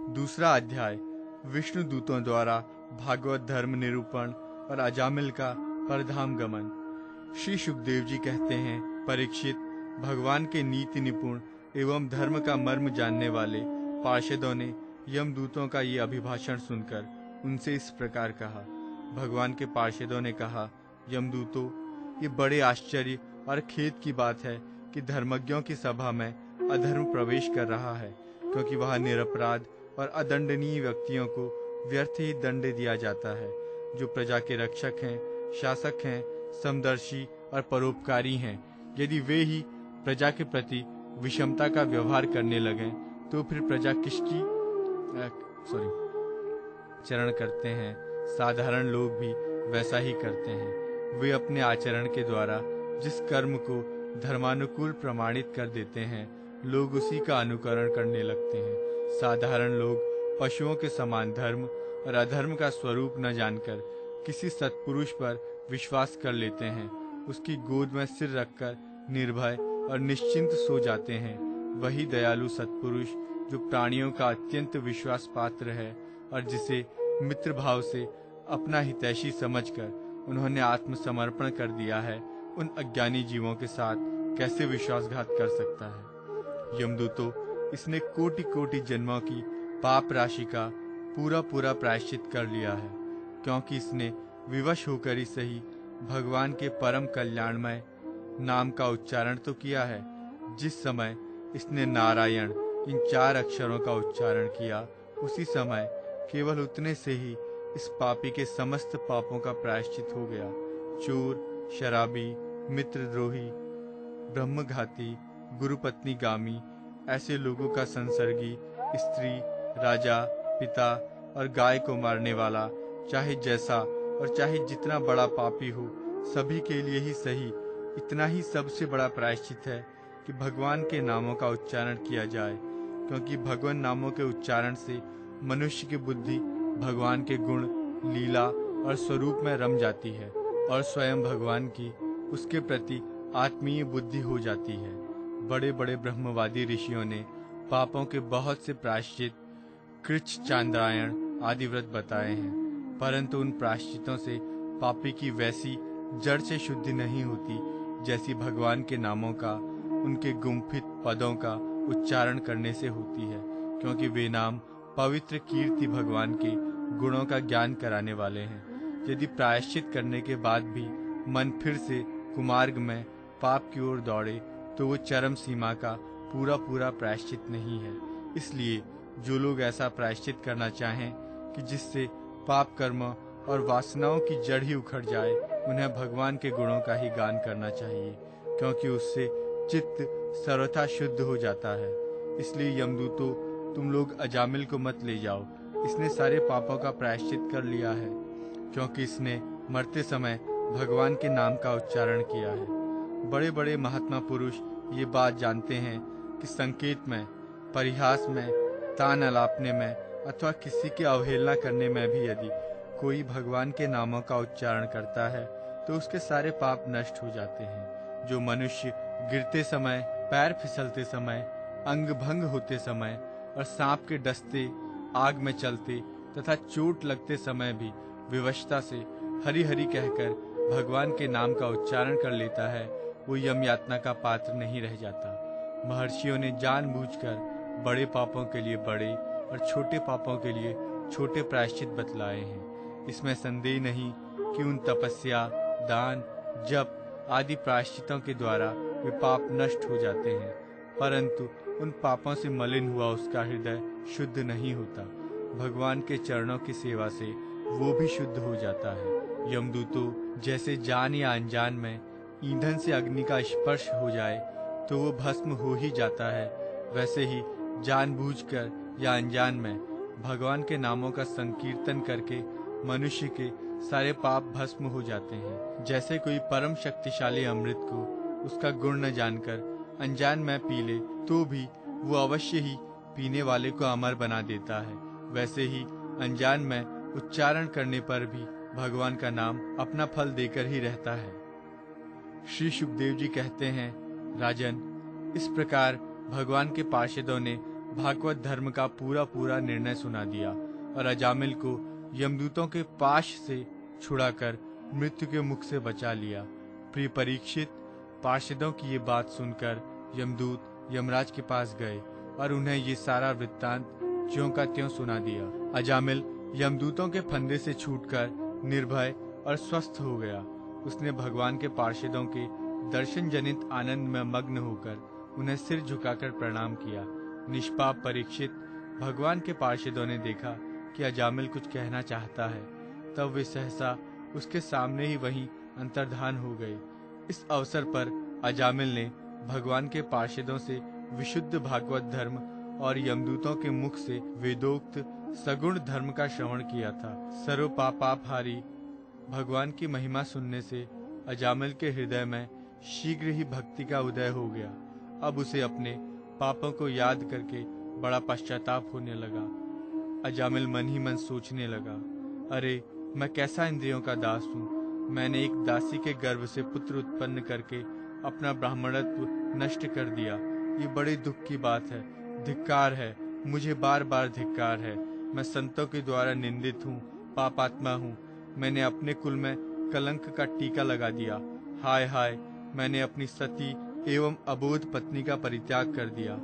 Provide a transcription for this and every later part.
दूसरा अध्याय विष्णु दूतों द्वारा भागवत धर्म निरूपण और अजामिल का परधाम गमन। श्री सुखदेव जी कहते हैं, परीक्षित, भगवान के नीति निपुण एवं धर्म का मर्म जानने वाले पार्षदों ने यमदूतों का ये अभिभाषण सुनकर उनसे इस प्रकार कहा। भगवान के पार्षदों ने कहा, यमदूतों, ये बड़े आश्चर्य और खेद की बात है कि धर्मज्ञों की सभा में अधर्म प्रवेश कर रहा है, क्योंकि वहाँ निरपराध और अदंडनीय व्यक्तियों को व्यर्थ ही दंड दिया जाता है। जो प्रजा के रक्षक हैं, शासक हैं, समदर्शी और परोपकारी हैं, यदि वे ही प्रजा के प्रति विषमता का व्यवहार करने लगें तो फिर प्रजा किसकी चरण करते हैं। साधारण लोग भी वैसा ही करते हैं। वे अपने आचरण के द्वारा जिस कर्म को धर्मानुकूल प्रमाणित कर देते हैं, लोग उसी का अनुकरण करने लगते हैं। साधारण लोग पशुओं के समान धर्म और अधर्म का स्वरूप न जानकर किसी सत्पुरुष पर विश्वास कर लेते हैं। उसकी गोद में सिर रखकर निर्भय और निश्चिंत सो जाते हैं। वही दयालु सत्पुरुष जो प्राणियों का अत्यंत विश्वास पात्र है और जिसे मित्र भाव से अपना हितैषी समझकर उन्होंने आत्मसमर्पण कर दिया है, उन अज्ञानी जीवों के साथ कैसे विश्वासघात कर सकता है। यमदूतों, इसने कोटि कोटि जन्मों की पाप राशि का पूरा प्रायश्चित कर लिया है, क्योंकि इसने विवश होकर ही सही भगवान के परम कल्याणमय नाम का उच्चारण तो किया है। जिस समय इसने नारायण इन 4 अक्षरों का उच्चारण किया, उसी समय केवल उतने से ही इस पापी के समस्त पापों का प्रायश्चित हो गया। चोर, शराबी, मित्रद्रोही, ब्रह्मघाती, गुरुपत्नीगामी ऐसे लोगों का संसर्गी, स्त्री, राजा, पिता और गाय को मारने वाला, चाहे जैसा और चाहे जितना बड़ा पापी हो, सभी के लिए ही सही इतना ही सबसे बड़ा प्रायश्चित है कि भगवान के नामों का उच्चारण किया जाए, क्योंकि भगवान नामों के उच्चारण से मनुष्य की बुद्धि भगवान के गुण, लीला और स्वरूप में रम जाती है और स्वयं भगवान की उसके प्रति आत्मीय बुद्धि हो जाती है। बड़े बड़े ब्रह्मवादी ऋषियों ने पापों के बहुत से प्रायश्चित, कृच्छ, चांद्रायण आदि व्रत बताए हैं, परंतु उन प्रायश्चितों से पापी की वैसी जड़ से शुद्धि नहीं होती जैसी भगवान के नामों का, उनके गुम्फित पदों का उच्चारण करने से होती है, क्योंकि वे नाम पवित्र कीर्ति भगवान के गुणों का ज्ञान कराने वाले हैं। यदि प्रायश्चित करने के बाद भी मन फिर से कुमार्ग में पाप की ओर दौड़े तो वो चरम सीमा का पूरा प्रायश्चित नहीं है। इसलिए जो लोग ऐसा प्रायश्चित करना चाहें कि जिससे पाप कर्म और वासनाओं की जड़ ही उखड़ जाए, उन्हें भगवान के गुणों का ही गान करना चाहिए, क्योंकि उससे चित्त सर्वथा शुद्ध हो जाता है। इसलिए यमदूतों, तुम लोग अजामिल को मत ले जाओ। इसने सारे पापों का प्रायश्चित कर लिया है, क्योंकि इसने मरते समय भगवान के नाम का उच्चारण किया है। बड़े बड़े महात्मा पुरुष ये बात जानते हैं कि संकेत में, परिहास में, तान अलापने में अथवा किसी की अवहेलना करने में भी यदि कोई भगवान के नामों का उच्चारण करता है तो उसके सारे पाप नष्ट हो जाते हैं। जो मनुष्य गिरते समय, पैर फिसलते समय, अंग भंग होते समय और सांप के डसते, आग में चलते तथा चोट लगते समय भी विवशता से हरि हरि कहकर भगवान के नाम का उच्चारण कर लेता है, वो यम यातना का पात्र नहीं रह जाता। महर्षियों ने जानबूझकर बड़े पापों के लिए बड़े और छोटे पापों के लिए छोटे प्रायश्चित बतलाए हैं। इसमें संदेह नहीं कि उन तपस्या, दान, जप आदि प्रायश्चितों के द्वारा वे पाप नष्ट हो जाते हैं, परंतु उन पापों से मलिन हुआ उसका हृदय शुद्ध नहीं होता। भगवान के चरणों की सेवा से वो भी शुद्ध हो जाता है। यमदूतों, जैसे जान या अनजान में ईंधन से अग्नि का स्पर्श हो जाए तो वो भस्म हो ही जाता है, वैसे ही जानबूझकर या अनजान में भगवान के नामों का संकीर्तन करके मनुष्य के सारे पाप भस्म हो जाते हैं। जैसे कोई परम शक्तिशाली अमृत को उसका गुण न जानकर अनजान में पी ले तो भी वो अवश्य ही पीने वाले को अमर बना देता है, वैसे ही अनजान में उच्चारण करने पर भी भगवान का नाम अपना फल देकर ही रहता है। श्री सुखदेव जी कहते हैं, राजन, इस प्रकार भगवान के पार्षदों ने भागवत धर्म का पूरा पूरा निर्णय सुना दिया और अजामिल को यमदूतों के पाश से छुड़ाकर मृत्यु के मुख से बचा लिया। प्रिय परीक्षित, पार्षदों की ये बात सुनकर यमदूत यमराज के पास गए और उन्हें ये सारा वृत्तांत ज्यों का त्यों सुना दिया। अजामिल यमदूतों के फंदे से छूटकर निर्भय और स्वस्थ हो गया। उसने भगवान के पार्षदों के दर्शन जनित आनंद में मग्न होकर उन्हें सिर झुकाकर प्रणाम किया। निष्पाप परीक्षित, भगवान के पार्षदों ने देखा कि अजामिल कुछ कहना चाहता है, तब वे सहसा उसके सामने ही वहीं अंतर्धान हो गए। इस अवसर पर अजामिल ने भगवान के पार्षदों से विशुद्ध भागवत धर्म और यमदूतों के मुख से वेदोक्त सगुण धर्म का श्रवण किया था। सर्व पापापहारी भगवान की महिमा सुनने से अजामिल के हृदय में शीघ्र ही भक्ति का उदय हो गया। अब उसे अपने पापों को याद करके बड़ा पश्चाताप होने लगा। अजामिल मन ही मन सोचने लगा, अरे मैं कैसा इंद्रियों का दास हूँ। मैंने एक दासी के गर्भ से पुत्र उत्पन्न करके अपना ब्राह्मणत्व नष्ट कर दिया। ये बड़े दुख की बात है। धिक्कार है, मुझे बार बार धिक्कार है। मैं संतों के द्वारा निंदित हूँ, पापात्मा हूँ। मैंने अपने कुल में कलंक का टीका लगा दिया। हाय हाय, मैंने अपनी सती एवं अबोध पत्नी का परित्याग कर दिया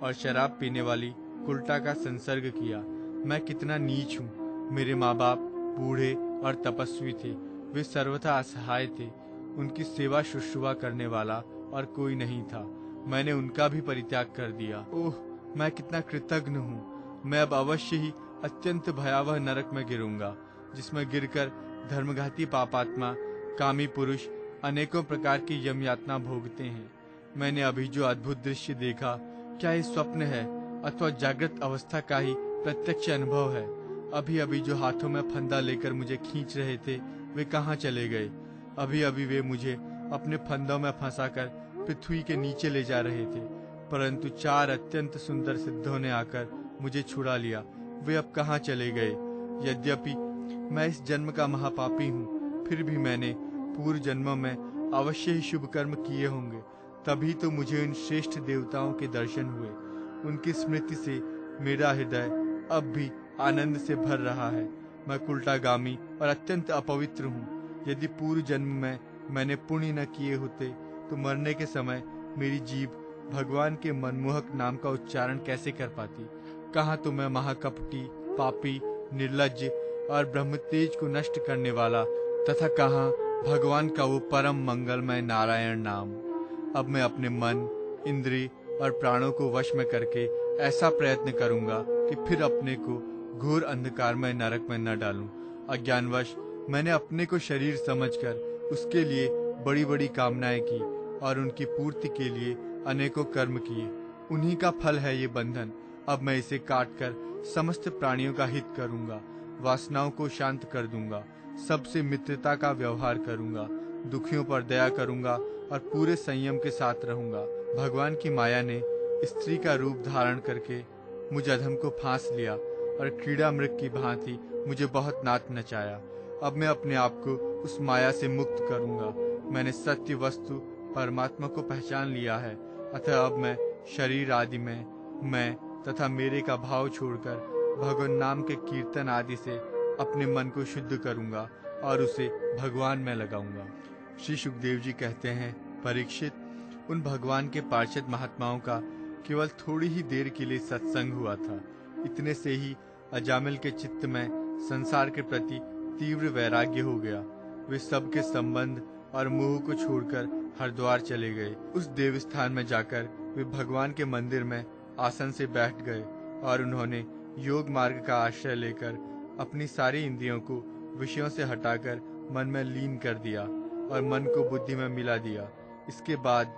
और शराब पीने वाली कुलटा का संसर्ग किया। मैं कितना नीच हूँ। मेरे माँ बाप बूढ़े और तपस्वी थे। वे सर्वथा असहाय थे। उनकी सेवा शुश्रूषा करने वाला और कोई नहीं था। मैंने उनका भी परित्याग कर दिया। ओह, मैं कितना कृतज्ञ हूँ। मैं अब अवश्य ही अत्यंत भयावह नरक में गिरूंगा, जिसमें गिरकर धर्मघाती पापात्मा कामी पुरुष अनेकों प्रकार की यम यातना भोगते हैं। मैंने अभी जो अद्भुत दृश्य देखा, क्या ये स्वप्न है अथवा जागृत अवस्था का ही प्रत्यक्ष अनुभव है? अभी अभी जो हाथों में फंदा लेकर मुझे खींच रहे थे, वे कहाँ चले गए? अभी अभी वे मुझे अपने फंदों में फंसाकर पृथ्वी के नीचे ले जा रहे थे, परंतु 4 अत्यंत सुंदर सिद्धों ने आकर मुझे छुड़ा लिया। वे अब कहाँ चले गए? यद्यपि मैं इस जन्म का महापापी हूँ, फिर भी मैंने पूर्व जन्मों में अवश्य ही शुभ कर्म किए होंगे, तभी तो मुझे उन श्रेष्ठ देवताओं के दर्शन हुए। उनकी स्मृति से मेरा हृदय अब भी आनंद से भर रहा है। मैं कुलटागामी और अत्यंत अपवित्र हूँ। यदि पूर्व जन्म में मैंने पुण्य न किए होते तो मरने के समय मेरी जीभ भगवान के मनमोहक नाम का उच्चारण कैसे कर पाती? कहाँ तो मैं महाकपटी, पापी, निर्लज्ज और ब्रह्मतेज को नष्ट करने वाला, तथा कहाँ भगवान का वो परम मंगलमय नारायण नाम। अब मैं अपने मन, इंद्रिय और प्राणों को वश में करके ऐसा प्रयत्न करूंगा कि फिर अपने को घोर अंधकारमय नरक में न डालूं। अज्ञानवश मैंने अपने को शरीर समझकर उसके लिए बड़ी बड़ी कामनाएं की और उनकी पूर्ति के लिए अनेकों कर्म किए। उन्हीं का फल है ये बंधन। अब मैं इसे काटकर समस्त प्राणियों का हित करूंगा, वासनाओं को शांत कर दूंगा, सबसे मित्रता का व्यवहार करूंगा, दुखियों पर दया करूंगा और पूरे संयम के साथ रहूंगा। भगवान की माया ने स्त्री का रूप धारण करके मुझ अधम को फांस लिया और क्रीड़ा मृग की भांति मुझे बहुत नाच नचाया। अब मैं अपने आप को उस माया से मुक्त करूंगा। मैंने सत्य वस्तु परमात्मा को पहचान लिया है, अतः अब मैं शरीर आदि में मैं तथा मेरे का भाव छोड़कर भगवान नाम के कीर्तन आदि से अपने मन को शुद्ध करूंगा और उसे भगवान में लगाऊंगा। श्री सुखदेव जी कहते हैं, परीक्षित, उन भगवान के पार्षद महात्माओं का केवल थोड़ी ही देर के लिए सत्संग हुआ था। इतने से ही अजामिल के चित्त में संसार के प्रति तीव्र वैराग्य हो गया। वे सबके संबंध और मोह को छोड़कर हरिद्वार चले गए। उस देवस्थान में जाकर वे भगवान के मंदिर में आसन से बैठ गए और उन्होंने योग मार्ग का आश्रय लेकर अपनी सारी इंद्रियों को विषयों से हटाकर मन में लीन कर दिया और मन को बुद्धि में मिला दिया। इसके बाद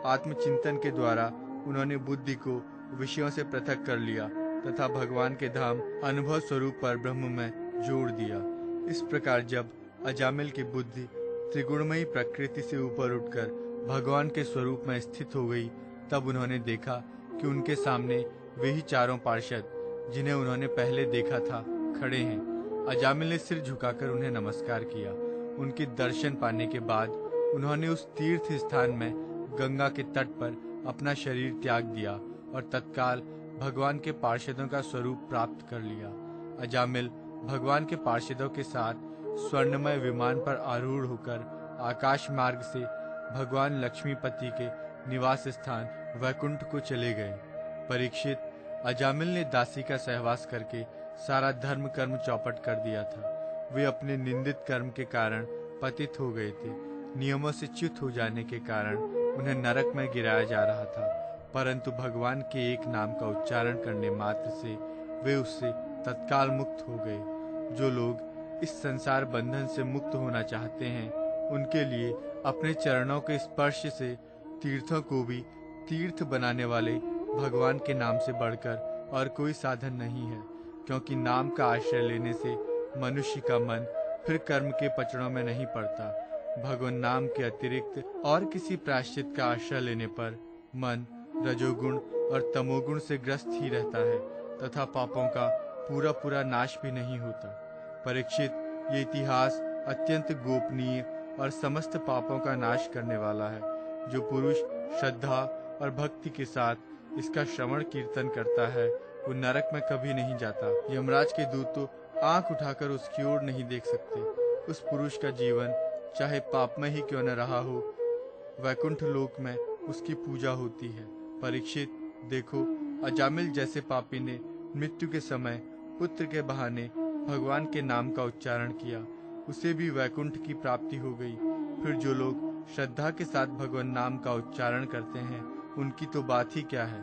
आत्मचिंतन के द्वारा उन्होंने बुद्धि को विषयों से पृथक कर लिया तथा भगवान के धाम अनुभव स्वरूप पर ब्रह्म में जोड़ दिया। इस प्रकार जब अजामिल की बुद्धि त्रिगुणमयी प्रकृति से ऊपर उठकर भगवान के स्वरूप में स्थित हो गई, तब उन्होंने देखा कि उनके सामने वे ही 4 पार्षद जिन्हें उन्होंने पहले देखा था खड़े हैं। अजामिल ने सिर झुकाकर उन्हें नमस्कार किया। उनके दर्शन पाने के बाद उन्होंने उस तीर्थ स्थान में गंगा के तट पर अपना शरीर त्याग दिया और तत्काल भगवान के पार्षदों का स्वरूप प्राप्त कर लिया। अजामिल भगवान के पार्षदों के साथ स्वर्णमय विमान पर आरूढ़ होकर आकाश मार्ग से भगवान लक्ष्मीपति के निवास स्थान वैकुंठ को चले गए। परीक्षित, अजामिल ने दासी का सहवास करके सारा धर्म कर्म चौपट कर दिया था। वे अपने निंदित कर्म के कारण पतित हो गए थे। नियमों से च्युत हो जाने के कारण उन्हें नरक में गिराया जा रहा था, परंतु भगवान के एक नाम का उच्चारण करने मात्र से वे उससे तत्काल मुक्त हो गए। जो लोग इस संसार बंधन से मुक्त होना चाहते हैं, उनके लिए अपने चरणों के स्पर्श से तीर्थों को भी तीर्थ बनाने वाले भगवान के नाम से बढ़कर और कोई साधन नहीं है, क्योंकि नाम का आश्रय लेने से मनुष्य का मन फिर कर्म के पचड़ों में नहीं पड़ता। भगवान नाम के अतिरिक्त और किसी प्रायश्चित का आश्रय लेने पर मन रजोगुण और तमोगुण से ग्रस्त ही रहता है तथा पापों का पूरा पूरा नाश भी नहीं होता। परीक्षित, ये इतिहास अत्यंत गोपनीय और समस्त पापों का नाश करने वाला है। जो पुरुष श्रद्धा और भक्ति के साथ इसका श्रवण कीर्तन करता है, वो नरक में कभी नहीं जाता। यमराज के दूत तो आंख उठाकर उसकी ओर नहीं देख सकते। उस पुरुष का जीवन चाहे पापमय ही क्यों न रहा हो, वैकुंठ लोक में उसकी पूजा होती है। परीक्षित, देखो, अजामिल जैसे पापी ने मृत्यु के समय पुत्र के बहाने भगवान के नाम का उच्चारण किया, उसे भी वैकुंठ की प्राप्ति हो गई। फिर जो लोग श्रद्धा के साथ भगवान नाम का उच्चारण करते हैं, उनकी तो बात ही क्या है।